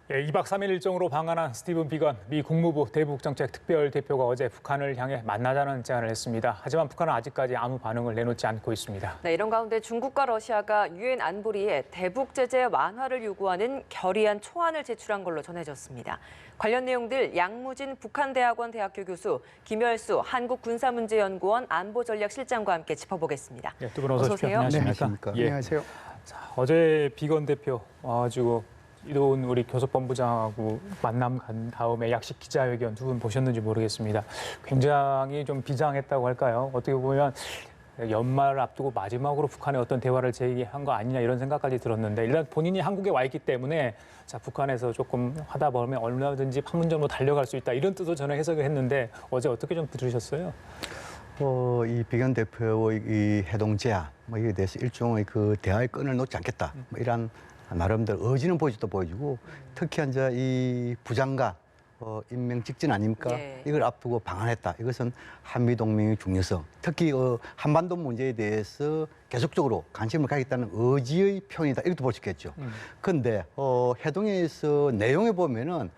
예, 2박 3일 일정으로 방한한 스티븐 비건 미 국무부 대북정책 특별대표가 어제 북한을 향해 만나자는 제안을 했습니다. 하지만 북한은 아직까지 아무 반응을 내놓지 않고 있습니다. 네, 이런 가운데 중국과 러시아가 유엔 안보리에 대북 제재 완화를 요구하는 결의안 초안을 제출한 걸로 전해졌습니다. 관련 내용들 양무진 북한대학원 대학교 교수, 김열수 한국군사문제연구원 안보전략실장과 함께 짚어보겠습니다. 네, 두 분 어서 오십시오. 오세요. 안녕하십니까? 네, 안녕하세요. 자, 어제 비건 대표 와가지고 이도훈 우리 교섭본부장하고 만남 간 다음에 약식 기자회견 두 분 보셨는지 모르겠습니다. 굉장히 좀 비장했다고 할까요? 어떻게 보면 연말을 앞두고 마지막으로 북한의 어떤 대화를 제기한 거 아니냐 이런 생각까지 들었는데 일단 본인이 한국에 와 있기 때문에 자 북한에서 조금 하다 보면 얼마든지 판문점으로 달려갈 수 있다 이런 뜻으로 저는 해석을 했는데 어제 어떻게 좀 들으셨어요? 이 비건 대표의 이 해동 제안 이에 대해서 일종의 그 대화의 끈을 놓지 않겠다 이런 나름대로 의지는 보여주고 특히 이제 이 부장관 임명 직전 아닙니까? 예. 이걸 앞두고 방한했다. 이것은 한미 동맹의 중요성, 특히 한반도 문제에 대해서 계속적으로 관심을 가겠다는 의지의 표현이다. 이렇게 볼 수 있겠죠. 그런데 해동에서 내용에 보면은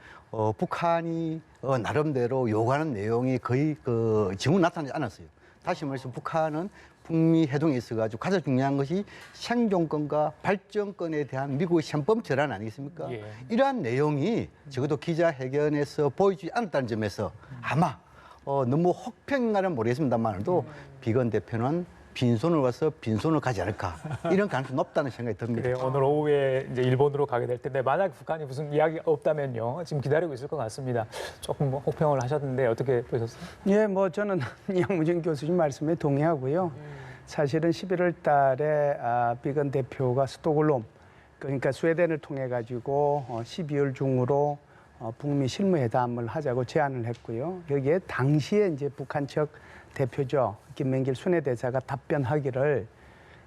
북한이 나름대로 요구하는 내용이 거의 지금 나타나지 않았어요. 다시 말해서 북한은 북미 해동에 있어가지고 가장 중요한 것이 생존권과 발전권에 대한 미국의 셈법 절한 아니겠습니까? 예. 이러한 내용이 적어도 기자회견에서 보여주지 않았다는 점에서 아마 너무 혹평인가는 모르겠습니다만도 비건 대표는 빈손을 와서 빈손을 가지 않을까 이런 가능성이 높다는 생각이 듭니다. 그래, 오늘 오후에 이제 일본으로 가게 될 텐데 만약 북한이 무슨 이야기가 없다면요 지금 기다리고 있을 것 같습니다. 조금 혹평을 하셨는데 어떻게 보셨어요? 예, 저는 양무진 교수님 말씀에 동의하고요. 사실은 11월 달에 비건 대표가 스톡홀름, 그러니까 스웨덴을 통해 가지고 12월 중으로 북미 실무회담을 하자고 제안을 했고요. 여기에 당시에 이제 북한 측 대표죠. 김명길 순회대사가 답변하기를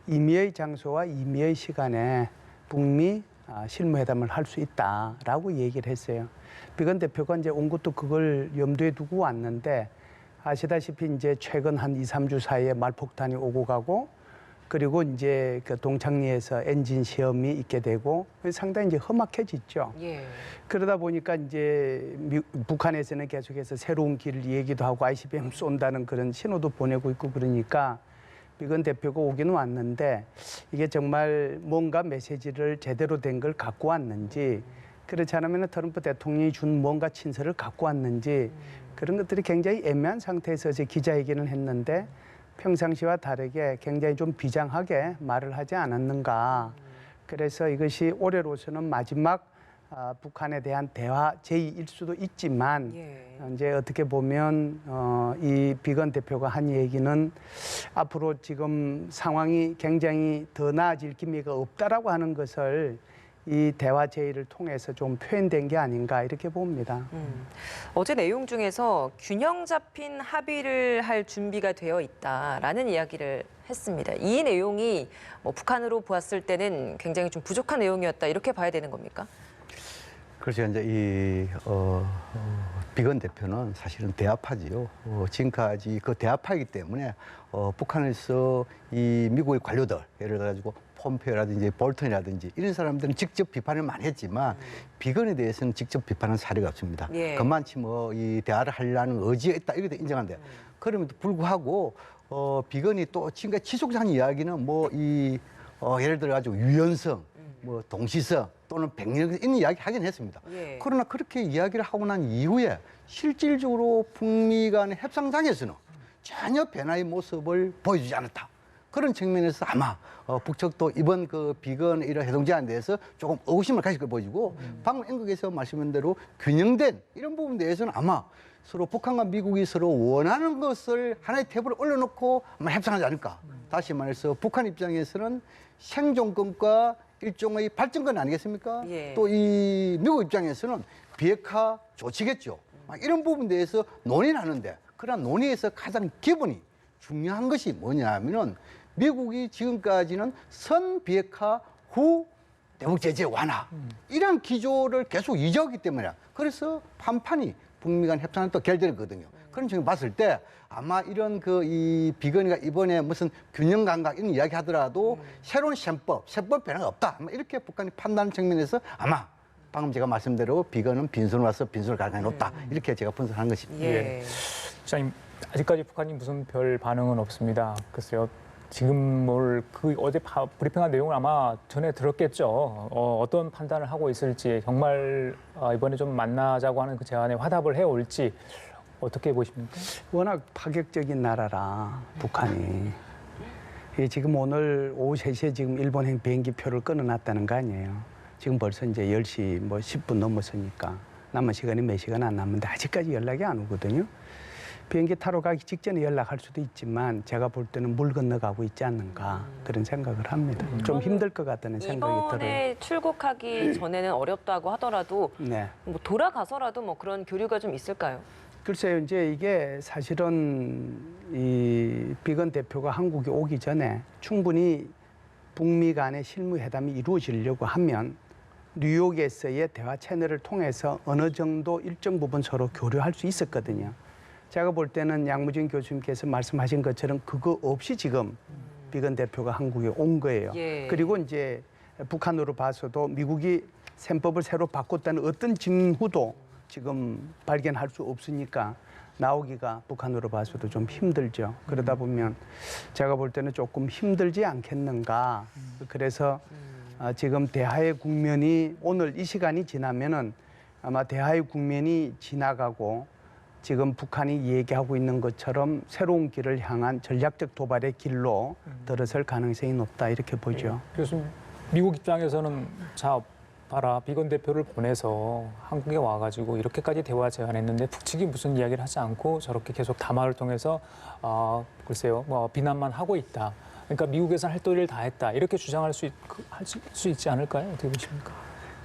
임의의 장소와 임의의 시간에 북미 실무회담을 할 수 있다라고 얘기를 했어요. 비건 대표가 이제 온 것도 그걸 염두에 두고 왔는데 아시다시피 이제 최근 한 2, 3주 사이에 말폭탄이 오고 가고 그리고 이제 그 동창리에서 엔진 시험이 있게 되고 상당히 이제 험악해졌죠. 예. 그러다 보니까 이제 북한에서는 계속해서 새로운 길을 얘기도 하고 ICBM 쏜다는 그런 신호도 보내고 있고 그러니까 비건 대표가 오기는 왔는데 이게 정말 뭔가 메시지를 제대로 된 걸 갖고 왔는지 그렇지 않으면 트럼프 대통령이 준 뭔가 친서를 갖고 왔는지 그런 것들이 굉장히 애매한 상태에서 이제 기자회견을 했는데 평상시와 다르게 굉장히 좀 비장하게 말을 하지 않았는가. 그래서 이것이 올해로서는 마지막 북한에 대한 대화 제의일 수도 있지만 예. 이제 어떻게 보면 이 비건 대표가 한 얘기는 앞으로 지금 상황이 굉장히 더 나아질 기미가 없다라고 하는 것을 이 대화 제의를 통해서 좀 표현된 게 아닌가 이렇게 봅니다. 어제 내용 중에서 균형 잡힌 합의를 할 준비가 되어 있다라는 이야기를 했습니다. 이 내용이 북한으로 보았을 때는 굉장히 좀 부족한 내용이었다 이렇게 봐야 되는 겁니까? 그래서 이제 이 비건 대표는 사실은 대화파지요. 지금까지 그 대화파이기 때문에 북한에서 이 미국의 관료들 예를 들어가지고 폼페오라든지 볼턴이라든지 이런 사람들은 직접 비판을 많이 했지만 비건에 대해서는 직접 비판한 사례가 없습니다. 예. 그만치 이 대화를 하려는 의지가 있다 이렇게 인정한데 그럼에도 불구하고 비건이 또 지금까지 지속적인 이야기는 예를 들어가지고 유연성, 동시성 또는 백년 이런 이야기 하긴 했습니다. 예. 그러나 그렇게 이야기를 하고 난 이후에 실질적으로 북미 간의 협상장에서는 전혀 변화의 모습을 보여주지 않았다. 그런 측면에서 아마 북측도 이번 그 비건 이런 해동 제안에 대해서 조금 의구심을 가질 걸 보여주고 방금 en국에서 말씀한 대로 균형된 이런 부분에 대해서는 아마 서로 북한과 미국이 서로 원하는 것을 하나의 테이블에 올려놓고 아마 협상하지 않을까. 다시 말해서 북한 입장에서는 생존권과 일종의 발전권 아니겠습니까? 예. 또 이 미국 입장에서는 비핵화 조치겠죠. 이런 부분에 대해서 논의를 하는데 그러나 논의에서 가장 기본이 중요한 것이 뭐냐 하면은 미국이 지금까지는 선 비핵화 후 대북 제재 완화 이런 기조를 계속 유지하기 때문에 그래서 판판이 북미 간 협상을 또 결렬했거든요. 그런 점을 봤을 때 아마 이런 이 비건이가 이번에 무슨 균형 감각 이런 이야기 하더라도 새로운 세법 변화가 없다. 이렇게 북한이 판단하는 측면에서 아마 방금 제가 말씀대로 비건은 빈손으로 와서 빈손을 갈 가능성이 높다. 이렇게 제가 분석한 것입니다. 예. 시장님, 아직까지 북한이 무슨 별 반응은 없습니다. 글쎄요. 지금 어제 브리핑한 내용을 아마 전에 들었겠죠. 어떤 판단을 하고 있을지, 정말 이번에 좀 만나자고 하는 그 제안에 화답을 해올지 어떻게 보십니까? 워낙 파격적인 나라라 북한이. 이게 지금 오늘 오후 3시에 지금 일본행 비행기표를 끊어놨다는 거 아니에요. 지금 벌써 이제 10시 뭐 10분 넘었으니까 남은 시간이 몇 시간 안 남았는데 아직까지 연락이 안 오거든요. 비행기 타러 가기 직전에 연락할 수도 있지만 제가 볼 때는 물 건너가고 있지 않는가 그런 생각을 합니다. 좀 힘들 것 같다는 생각이 들어요. 이번에 출국하기 전에는 어렵다고 하더라도 네. 뭐 돌아가서라도 뭐 그런 교류가 좀 있을까요? 글쎄요, 이제 이게 사실은 이 비건 대표가 한국에 오기 전에 충분히 북미 간의 실무회담이 이루어지려고 하면 뉴욕에서의 대화 채널을 통해서 어느 정도 일정 부분 서로 교류할 수 있었거든요. 제가 볼 때는 양무진 교수님께서 말씀하신 것처럼 그거 없이 지금 비건 대표가 한국에 온 거예요. 예. 그리고 이제 북한으로 봐서도 미국이 셈법을 새로 바꿨다는 어떤 징후도 지금 발견할 수 없으니까 나오기가 북한으로 봐서도 좀 힘들죠. 그러다 보면 제가 볼 때는 조금 힘들지 않겠는가. 그래서 지금 대화의 국면이 오늘 이 시간이 지나면은 아마 대화의 국면이 지나가고 지금 북한이 얘기하고 있는 것처럼 새로운 길을 향한 전략적 도발의 길로 들어설 가능성이 높다 이렇게 보죠. 교수님, 미국 입장에서는 자 봐라, 비건 대표를 보내서 한국에 와가지고 이렇게까지 대화 제안했는데 북측이 무슨 이야기를 하지 않고 저렇게 계속 담화를 통해서 글쎄요, 뭐 비난만 하고 있다. 그러니까 미국에서는 할 도리를 다 했다. 이렇게 주장할 수 있지 않을까요? 어떻게 보십니까?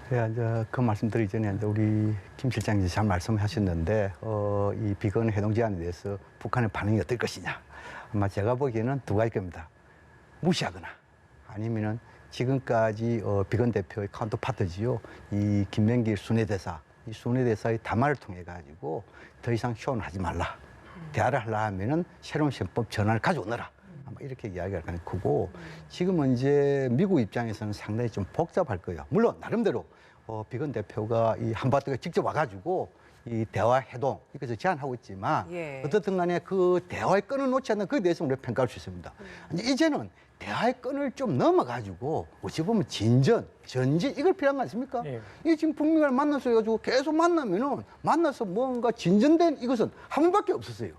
네, 이제 그 말씀 드리기 전에 이제 우리 김 실장님이 잘 말씀하셨는데 이 비건 해동 제안에 대해서 북한의 반응이 어떨 것이냐. 아마 제가 보기에는 두 가지 겁니다. 무시하거나 아니면은 지금까지 비건 대표의 카운터파트지요. 이 김명길 순회대사, 이 순회대사의 담화를 통해 가지고 더 이상 쇼는 하지 말라. 대화를 하려 하면은 새로운宪법 전환을 가져오너라. 아마 이렇게 이야기할 가능성이 크고 지금은 이제 미국 입장에서는 상당히 좀 복잡할 거예요. 물론 나름대로 비건 대표가 이 한바트가 직접 와가지고 이 대화 해동 이것을 제안하고 있지만 예. 어떻든 간에 그 대화의 끈을 놓지 않는 그에 대해서 우리가 평가할 수 있습니다. 이제는 대화의 끈을 좀 넘어가지고 어찌 보면 전진 이걸 필요한 거 아닙니까? 예. 이 지금 북미 간을 만나서 해가지고 계속 만나면은 만나서 뭔가 진전된 이것은 한 번밖에 없었어요.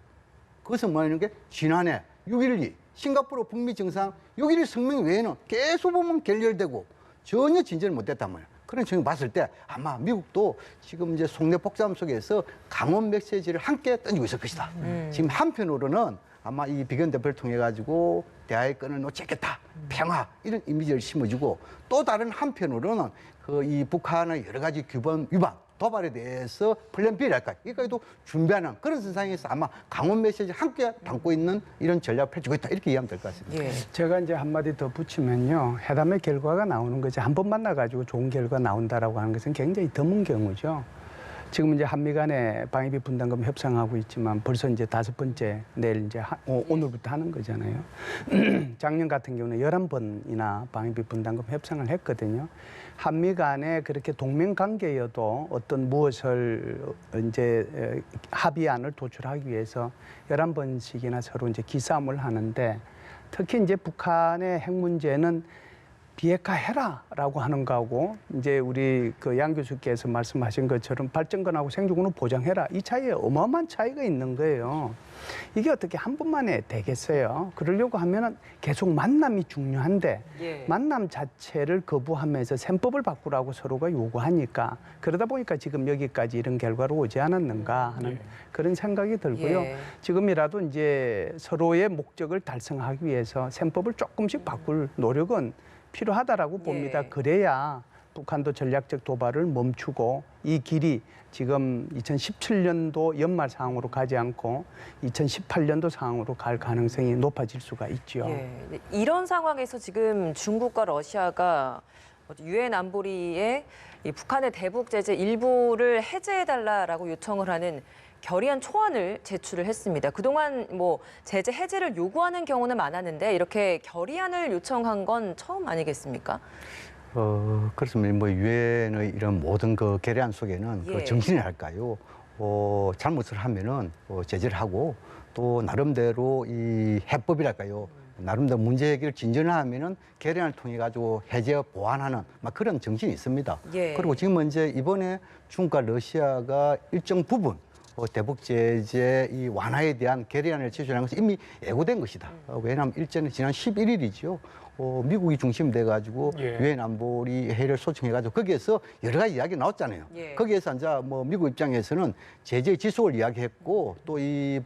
그것은 뭐냐는 게 지난해 6.12 싱가포르 북미 정상 6.12 성명 외에는 계속 보면 결렬되고 전혀 진전을 못했단 말이에요. 그런情況 봤을 때 아마 미국도 지금 이제 속내 복잡함 속에서 강원 메시지를 함께 던지고 있을 것이다. 지금 한편으로는 아마 이 비건 대표를 통해 가지고 대화의 끈을 놓지 않겠다. 평화 이런 이미지를 심어주고 또 다른 한편으로는 그 이 북한의 여러 가지 규범 위반 도발에 대해서 플랜 B랄까 이까지도 준비하는 그런 선상에서 아마 강원 메시지를 함께 담고 있는 이런 전략을 펼치고 있다 이렇게 이해하면 될 것 같습니다. 예. 제가 이제 한마디 더 붙이면요. 회담의 결과가 나오는 거지 한 번 만나가지고 좋은 결과 나온다라고 하는 것은 굉장히 드문 경우죠. 지금 이제 한미 간에 방위비 분담금 협상하고 있지만 벌써 이제 5번째 내일 이제 오늘부터 하는 거잖아요. 작년 같은 경우는 11번이나 방위비 분담금 협상을 했거든요. 한미 간에 그렇게 동맹 관계여도 어떤 무엇을 이제 합의안을 도출하기 위해서 11번씩이나 서로 이제 기싸움을 하는데 특히 이제 북한의 핵 문제는 비핵화해라라고 하는 거하고 이제 우리 그 양 교수께서 말씀하신 것처럼 발전권하고 생존권을 보장해라 이 차이에 어마어마한 차이가 있는 거예요. 이게 어떻게 한 번만에 되겠어요? 그러려고 하면은 계속 만남이 중요한데 예. 만남 자체를 거부하면서 셈법을 바꾸라고 서로가 요구하니까 그러다 보니까 지금 여기까지 이런 결과로 오지 않았는가 하는 그런 생각이 들고요. 예. 지금이라도 이제 서로의 목적을 달성하기 위해서 셈법을 조금씩 바꿀 노력은 필요하다라고 봅니다. 예. 그래야 북한도 전략적 도발을 멈추고 이 길이 지금 2017년도 연말 상황으로 가지 않고 2018년도 상황으로 갈 가능성이 높아질 수가 있죠. 예. 이런 상황에서 지금 중국과 러시아가 유엔 안보리에 이 북한의 대북 제재 일부를 해제해달라라고 요청을 하는 결의안 초안을 제출을 했습니다. 그동안 뭐 제재 해제를 요구하는 경우는 많았는데 이렇게 결의안을 요청한 건 처음 아니겠습니까? 그렇습니다. 뭐 유엔의 이런 모든 그 계략 속에는 예. 그 정신이랄까요. 잘못을 하면은 제재를 하고 또 나름대로 이 해법이랄까요. 나름대로 문제 해결 진전을 하면은 계량을 통해 가지고 해제 보완하는 막 그런 정신이 있습니다. 예. 그리고 지금 이제 이번에 중국과 러시아가 일정 부분 대북 제재 이 완화에 대한 결의안을 제출한 것은 이미 예고된 것이다. 왜냐하면 일전에 지난 11일이죠. 미국이 중심돼 가지고 예. 유엔 안보리 회의를 소청해 가지고 거기에서 여러 가지 이야기 나왔잖아요. 예. 거기에서 이제 뭐 미국 입장에서는 제재 지속을 이야기했고 또 이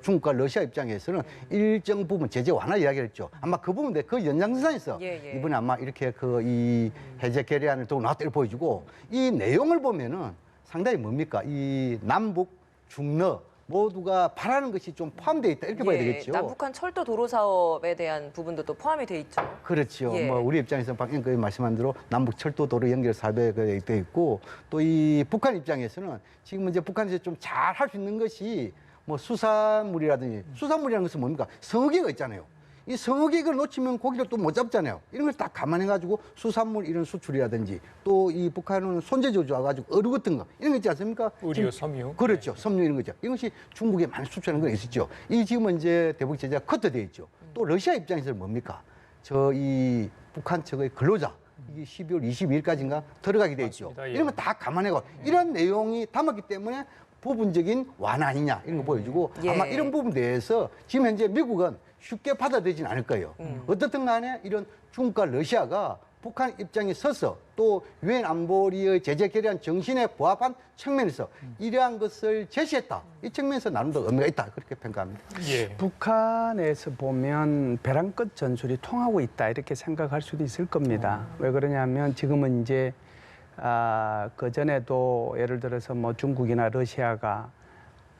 중국과 러시아 입장에서는 일정 부분 제재 완화 이야기했죠. 아마 그 부분에 그 연장선상에서 예, 예. 이번에 아마 이렇게 그 이 해제 결의안을 두고 나왔다를 보여주고 이 내용을 보면은 상당히 뭡니까 이 남북 중러 모두가 바라는 것이 좀 포함되어 있다 이렇게 봐야 되겠죠. 남북한 철도 도로 사업에 대한 부분도 또 포함이 돼 있죠. 그렇죠. 예. 뭐 우리 입장에서 박 앵커님 말씀한 대로 남북 철도 도로 연결 사업에 되어 있고 또 이 북한 입장에서는 지금 이제 북한에서 좀 잘 할 수 있는 것이 뭐 수산물이라든지 수산물이라는 것은 뭡니까 성어기가 있잖아요. 이 성어기를 놓치면 고기를 또 못 잡잖아요. 이런 걸 딱 감안해가지고 수산물 이런 수출이라든지 또 이 북한은 손재주 좋아가지고 어류 같은 거 이런 거 있지 않습니까? 의류, 섬유. 그렇죠. 섬유 이런 거죠. 이것이 중국에 많이 수출하는 건 있었죠. 이 지금은 이제 대북 제재가 커트되어 있죠. 또 러시아 입장에서는 뭡니까? 저 이 북한 측의 근로자 이게 12월 22일까지인가 들어가게 돼 있죠. 맞습니다. 예. 이런 거 다 감안해고 이런 내용이 담았기 때문에 부분적인 완화 아니냐 이런 거 보여주고 예. 아마 이런 부분에 대해서 지금 현재 미국은 쉽게 받아들이진 않을 거예요. 어떻든 간에 이런 중국과 러시아가 북한 입장에 서서 또 유엔 안보리의 제재 결의안 정신에 부합한 측면에서 이러한 것을 제시했다. 이 측면에서 나름대로 의미가 있다. 그렇게 평가합니다. 예. 북한에서 보면 벼랑 끝 전술이 통하고 있다 이렇게 생각할 수도 있을 겁니다. 왜 그러냐면 지금은 이제 그 전에도 예를 들어서 뭐 중국이나 러시아가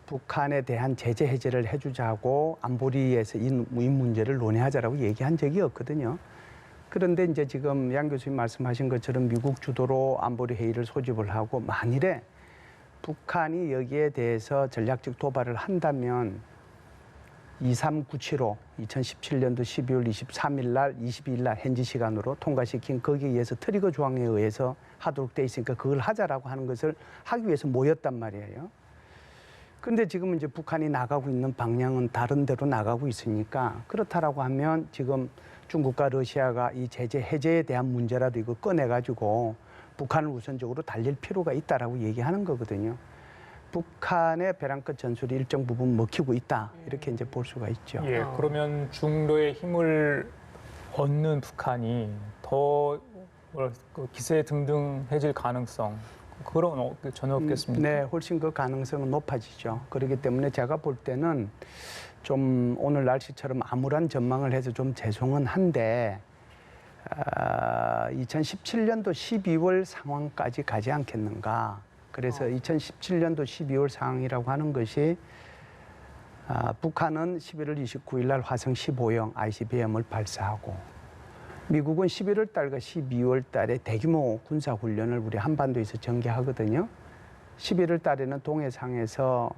북한에 대한 제재 해제를 해주자고 안보리에서 이 문제를 논의하자라고 얘기한 적이 없거든요. 그런데 이제 지금 양 교수님 말씀하신 것처럼 미국 주도로 안보리 회의를 소집을 하고 만일에 북한이 여기에 대해서 전략적 도발을 한다면 23975 2017년도 12월 23일 날 22일 날 현지 시간으로 통과시킨 거기에 의해서 트리거 조항에 의해서 하도록 돼 있으니까 그걸 하자라고 하는 것을 하기 위해서 모였단 말이에요. 그런데 지금 이제 북한이 나가고 있는 방향은 다른 데로 나가고 있으니까 그렇다라고 하면 지금 중국과 러시아가 이 제재 해제에 대한 문제라도 이거 꺼내가지고 북한을 우선적으로 달릴 필요가 있다라고 얘기하는 거거든요. 북한의 벼랑 끝 전술이 일정 부분 먹히고 있다 이렇게 이제 볼 수가 있죠. 예, 그러면 중로의 힘을 얻는 북한이 더 기세 등등해질 가능성 그런 전혀 없겠습니까? 네, 훨씬 그 가능성은 높아지죠. 그렇기 때문에 제가 볼 때는 좀 오늘 날씨처럼 암울한 전망을 해서 좀 죄송은 한데 2017년도 12월 상황까지 가지 않겠는가. 그래서 2017년도 12월 상황이라고 하는 것이 북한은 11월 29일 날 화성 15형 ICBM을 발사하고 미국은 11월 달과 12월 달에 대규모 군사 훈련을 우리 한반도에서 전개하거든요. 11월 달에는 동해상에서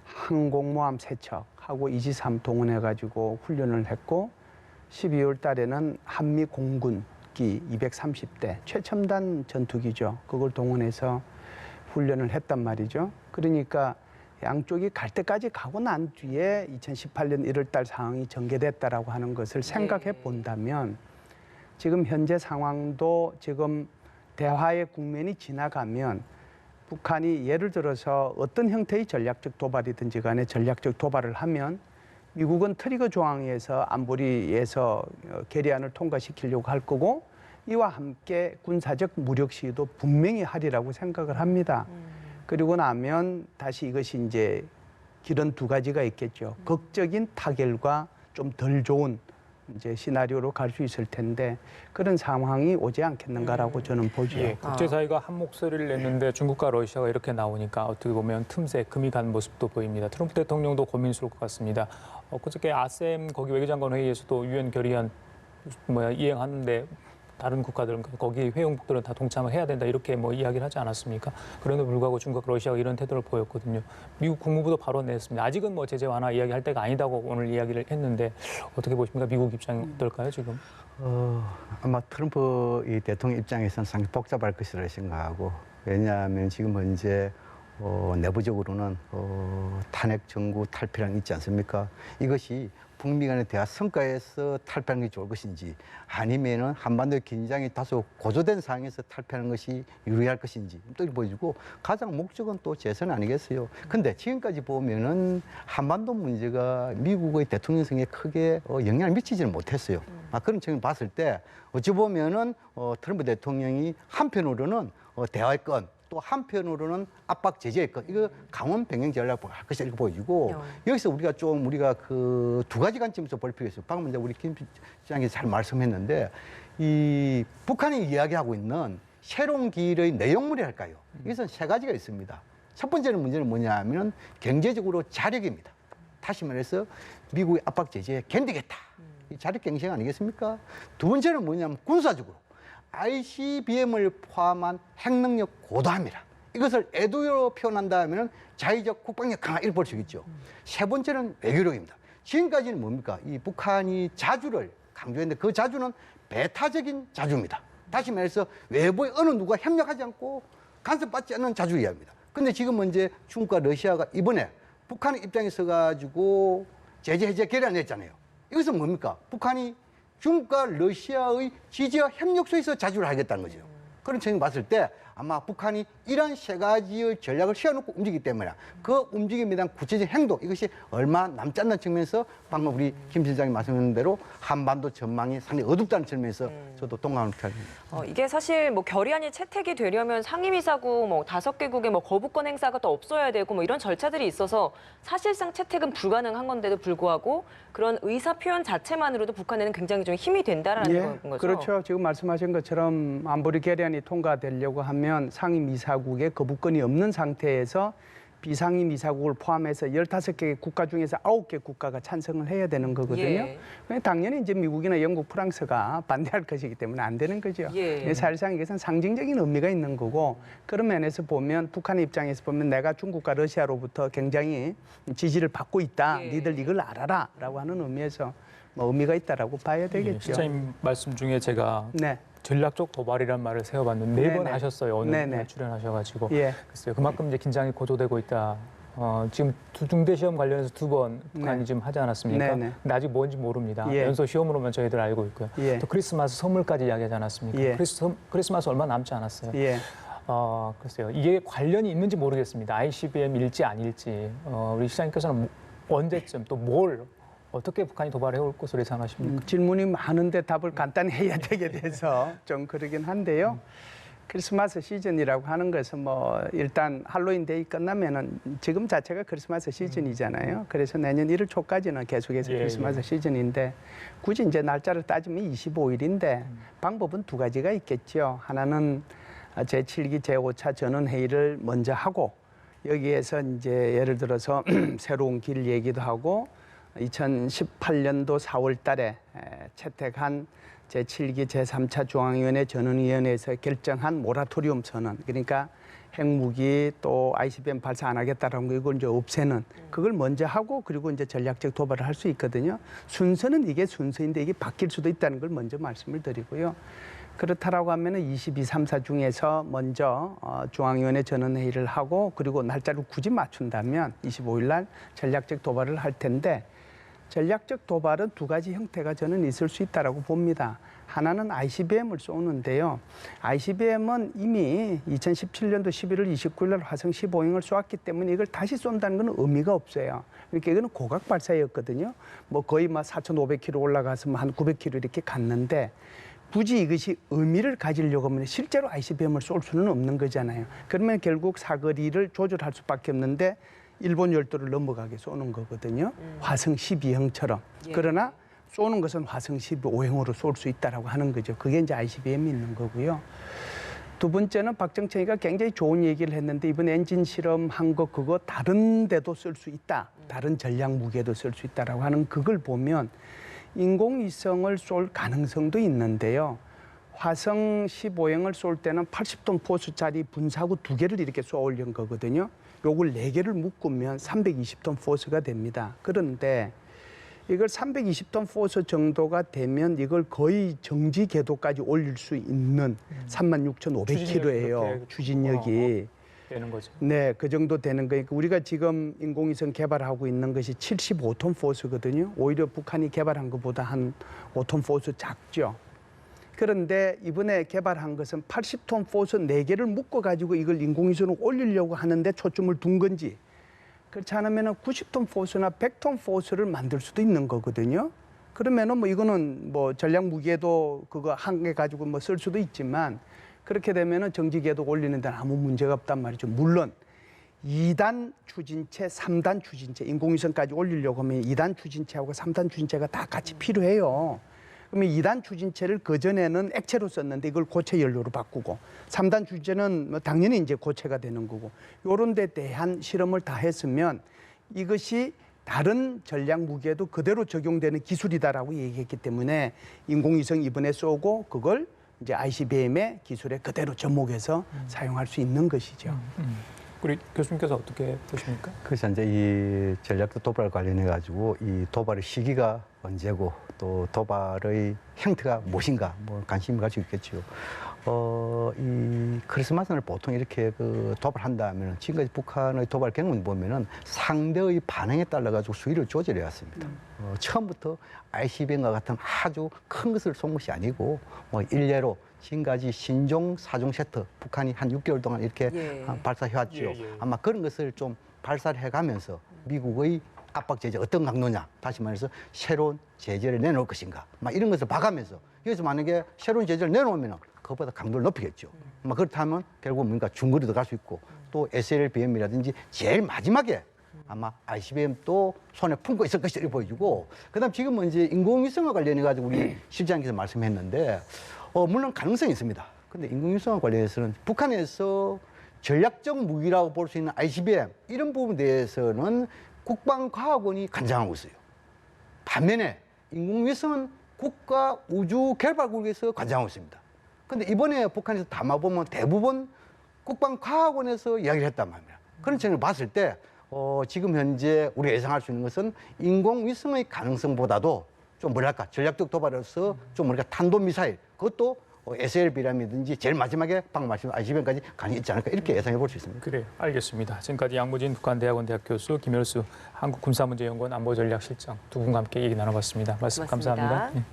항공모함 3척하고 이지삼 동원해가지고 훈련을 했고 12월 달에는 한미 공군기 230대 최첨단 전투기죠. 그걸 동원해서 훈련을 했단 말이죠. 그러니까 양쪽이 갈 때까지 가고 난 뒤에 2018년 1월 달 상황이 전개됐다라고 하는 것을 생각해 본다면 지금 현재 상황도 지금 대화의 국면이 지나가면 북한이 예를 들어서 어떤 형태의 전략적 도발이든지 간에 전략적 도발을 하면 미국은 트리거 조항에서 안보리에서 결의안을 통과시키려고 할 거고 이와 함께 군사적 무력 시위도 분명히 하리라고 생각을 합니다. 그리고 나면 다시 이것이 이제 길은 두 가지가 있겠죠. 극적인 타결과 좀 덜 좋은 이제 시나리오로 갈 수 있을 텐데 그런 상황이 오지 않겠는가라고 저는 보죠. 예, 국제사회가 한 목소리를 냈는데 중국과 러시아가 이렇게 나오니까 어떻게 보면 틈새 금이 간 모습도 보입니다. 트럼프 대통령도 고민스러울 것 같습니다. 그저께 아셈 거기 외교장관 회의에서도 유엔 결의안 이행하는데 다른 국가들은 거기 회원국들은 다 동참을 해야 된다 이렇게 이야기를 하지 않았습니까? 그런데 불구하고 중국과 러시아가 이런 태도를 보였거든요. 미국 국무부도 바로 냈습니다. 아직은 제재 완화 이야기할 때가 아니다고 오늘 이야기를 했는데 어떻게 보십니까? 미국 입장이 어떨까요 지금? 아마 트럼프 이 대통령 입장에서는 상당히 복잡할 것이라 생각하고, 왜냐하면 지금 현재 내부적으로는 탄핵 정부 탈피란 있지 않습니까? 이것이 북미 간의 대화 성과에서 탈피하는 게 좋을 것인지, 아니면은 한반도의 긴장이 다소 고조된 상황에서 탈피하는 것이 유리할 것인지 또 보여주고, 가장 목적은 또 재선 아니겠어요? 근데 지금까지 보면은 한반도 문제가 미국의 대통령 선거에 크게 영향을 미치지는 못했어요. 그런 측면을 봤을 때 어찌 보면은 트럼프 대통령이 한편으로는 대화의 건, 또 한편으로는 압박 제재의 것, 이거 강원 변경 전략을 할 것이다 이렇게 보여지고, 여기서 우리가 그 두 가지 관점에서 볼 필요가 있어요. 방금 우리 김 시장님이 잘 말씀했는데, 이 북한이 이야기하고 있는 새로운 길의 내용물이랄까요? 이것은 세 가지가 있습니다. 첫 번째는 문제는 뭐냐하면 경제적으로 자력입니다. 다시 말해서 미국의 압박 제재에 견디겠다. 이 자력 경쟁 아니겠습니까? 두 번째는 뭐냐면 군사적으로 ICBM을 포함한 핵능력 고도함이라. 이것을 애도로 표현한다면 자의적 국방력 강화 이렇게 볼 수 있죠. 세 번째는 외교력입니다. 지금까지는 뭡니까? 이 북한이 자주를 강조했는데 그 자주는 배타적인 자주입니다. 다시 말해서 외부의 어느 누가 협력하지 않고 간섭받지 않는 자주 이야기입니다. 근데 지금 현재 중국과 러시아가 이번에 북한의 입장에 서가지고 제재 해제 결의안했잖아요. 이것은 뭡니까? 북한이 중국과 러시아의 지지와 협력 속에서 자주를 하겠다는 거죠. 그런 측면을 봤을 때 아마 북한이 이런 세 가지의 전략을 세워놓고 움직이기 때문에 그 움직임에 대한 구체적인 행동, 이것이 얼마 남지 않는 측면에서 방금 우리 김 실장이 말씀하신 대로 한반도 전망이 상당히 어둡다는 측면에서 저도 동감을 표합니다. 이게 사실 뭐 결의안이 채택이 되려면 상임이사국 뭐 5개국의 뭐 거부권 행사가 또 없어야 되고 뭐 이런 절차들이 있어서 사실상 채택은 불가능한 건데도 불구하고 그런 의사 표현 자체만으로도 북한에는 굉장히 좀 힘이 된다라는 거죠. 그렇죠. 지금 말씀하신 것처럼 안보리 결의안이 통과되려고 하면 상임이사국의 거부권이 없는 상태에서 비상임이사국을 포함해서 15개 국가 중에서 9개 국가가 찬성을 해야 되는 거거든요. 당연히 이제 미국이나 영국, 프랑스가 반대할 것이기 때문에 안 되는 거죠. 사실상 이것은 상징적인 의미가 있는 거고, 그런 면에서 보면 북한의 입장에서 보면 내가 중국과 러시아로부터 굉장히 지지를 받고 있다. 니들 이걸 알아라 라고 하는 의미에서 뭐 의미가 있다라고 봐야 되겠죠. 실장님 말씀 중에 제가 전략적 도발이란 말을 세워봤는데 4번 하셨어요. 오늘 출연하셔가지고. 글쎄요. 그만큼 이제 긴장이 고조되고 있다. 지금 중대 시험 관련해서 2번 북한이 지금 하지 않았습니까? 근데 아직 뭔지 모릅니다. 연소 시험으로만 저희들 알고 있고요. 또 크리스마스 선물까지 이야기하지 않았습니까? 크리스마스 얼마 남지 않았어요. 글쎄요. 이게 관련이 있는지 모르겠습니다. ICBM일지 아닐지. 우리 시장님께서는 언제쯤 또 뭘 어떻게 북한이 도발해 올 것으로 예상하십니까? 질문이 많은데 답을 간단히 해야 되게 돼서 좀 그러긴 한데요. 크리스마스 시즌이라고 하는 것은 뭐 일단 할로윈 데이 끝나면은 지금 자체가 크리스마스 시즌이잖아요. 그래서 내년 1월 초까지는 계속해서 크리스마스 시즌인데 굳이 이제 날짜를 따지면 25일인데 방법은 두 가지가 있겠죠. 하나는 제7기 제5차 전원회의를 먼저 하고 여기에서 이제 예를 들어서 새로운 길 얘기도 하고 2018년도 4월 달에 채택한 제7기 제3차 중앙위원회 전원위원회에서 결정한 모라토리움 선언, 그러니까 핵무기 또 ICBM 발사 안 하겠다라는 거 이걸 이제 없애는 그걸 먼저 하고 그리고 이제 전략적 도발을 할 수 있거든요. 순서는 이게 순서인데 이게 바뀔 수도 있다는 걸 먼저 말씀을 드리고요. 그렇다라고 하면은 22, 3사 중에서 먼저 중앙위원회 전원회의를 하고 그리고 날짜를 굳이 맞춘다면 25일 날 전략적 도발을 할 텐데 전략적 도발은 두 가지 형태가 저는 있을 수 있다라고 봅니다. 하나는 ICBM을 쏘는데요. ICBM은 이미 2017년도 11월 29일 날 화성 15형을 쏘았기 때문에 이걸 다시 쏜다는 건 의미가 없어요. 그러니까 이거는 고각 발사였거든요. 뭐 거의 막 4,500km 올라가서 한 900km 이렇게 갔는데 굳이 이것이 의미를 가지려고 하면 실제로 ICBM을 쏠 수는 없는 거잖아요. 그러면 결국 사거리를 조절할 수밖에 없는데 일본 열도를 넘어가게 쏘는 거거든요. 화성 12형처럼. 그러나 쏘는 것은 화성 15형으로 쏠 수 있다라고 하는 거죠. 그게 이제 ICBM이 있는 거고요. 두 번째는 박정천이가 굉장히 좋은 얘기를 했는데 이번 엔진 실험한 거 그거 다른 데도 쓸 수 있다. 다른 전략 무기에도 쓸 수 있다라고 하는 그걸 보면 인공위성을 쏠 가능성도 있는데요. 화성 15형을 쏠 때는 80톤 포스짜리 분사구 2개를 이렇게 쏘아 올린 거거든요. 요걸 4개를 묶으면 320톤 포스가 됩니다. 그런데 이걸 320톤 포스 정도가 되면 이걸 거의 정지 궤도까지 올릴 수 있는 36,500km예요. 추진력이. 되는 거죠. 네, 그 정도 되는 거니까 우리가 지금 인공위성 개발하고 있는 것이 75톤 포스거든요. 오히려 북한이 개발한 것보다 한 5톤 포스 작죠. 그런데 이번에 개발한 것은 80톤 포스 4개를 묶어가지고 이걸 인공위성으로 올리려고 하는데 초점을 둔 건지, 그렇지 않으면 90톤 포스나 100톤 포스를 만들 수도 있는 거거든요. 그러면은 뭐 이거는 뭐 전략 무기에도 그거 한 개 가지고 뭐 쓸 수도 있지만, 그렇게 되면은 정지궤도 올리는 데는 아무 문제가 없단 말이죠. 물론 2단 추진체, 3단 추진체, 인공위성까지 올리려고 하면 2단 추진체하고 3단 추진체가 다 같이 필요해요. 그러면 2단 추진체를 그전에는 액체로 썼는데 이걸 고체 연료로 바꾸고, 3단 추진체는 뭐 당연히 이제 고체가 되는 거고, 요런 데 대한 실험을 다 했으면 이것이 다른 전략 무기에도 그대로 적용되는 기술이다라고 얘기했기 때문에 인공위성 이번에 쏘고 그걸 이제 ICBM의 기술에 그대로 접목해서 사용할 수 있는 것이죠. 우리 교수님께서 어떻게 보십니까? 그래서 이제 이 전략도 도발 관련해 가지고 이 도발의 시기가 언제고 또 도발의 형태가 무엇인가 뭐 관심이 갈 수 있겠죠. 이 크리스마스를 보통 이렇게 그 도발한다면 지금까지 북한의 도발 경험 보면은 상대의 반응에 따라 가지고 수위를 조절해 왔습니다. 처음부터 ICBM과 같은 아주 큰 것을 쏜 것이 아니고 뭐 일례로 지금까지 신종, 사종 세트 북한이 한 6개월 동안 이렇게 발사해 왔죠. 아마 그런 것을 좀 발사를 해가면서 미국의 압박 제재 어떤 강도냐, 다시 말해서 새로운 제재를 내놓을 것인가, 막 이런 것을 봐가면서 여기서 만약에 새로운 제재를 내놓으면 그것보다 강도를 높이겠죠. 막 그렇다면 결국 뭔가 중거리도 갈 수 있고 또 SLBM이라든지 제일 마지막에 아마 ICBM도 손에 품고 있을 것이라 보여지고, 그다음 지금은 이제 인공위성과 관련해 가지고 우리 실장님께서 말씀했는데 물론 가능성이 있습니다. 근데 인공위성과 관련해서는 북한에서 전략적 무기라고 볼 수 있는 ICBM 이런 부분에 대해서는 국방과학원이 관장하고 있어요. 반면에 인공위성은 국가우주개발국에서 관장하고 있습니다. 근데 이번에 북한에서 담아보면 대부분 국방과학원에서 이야기를 했단 말이에요. 그런 측면을 봤을 때 지금 현재 우리가 예상할 수 있는 것은 인공위성의 가능성보다도 좀 뭐랄까 전략적 도발로서 좀 뭐랄까 탄도미사일, 그것도 SLBM이라든지 제일 마지막에 방금 말씀하신 ICBM까지 가능이 있지 않을까 이렇게 예상해 볼 수 있습니다. 그래요. 알겠습니다. 지금까지 양무진 북한대학원 대학 교수, 김열수 한국군사문제연구원 안보전략실장 두 분과 함께 얘기 나눠봤습니다. 말씀 고맙습니다. 감사합니다. 네.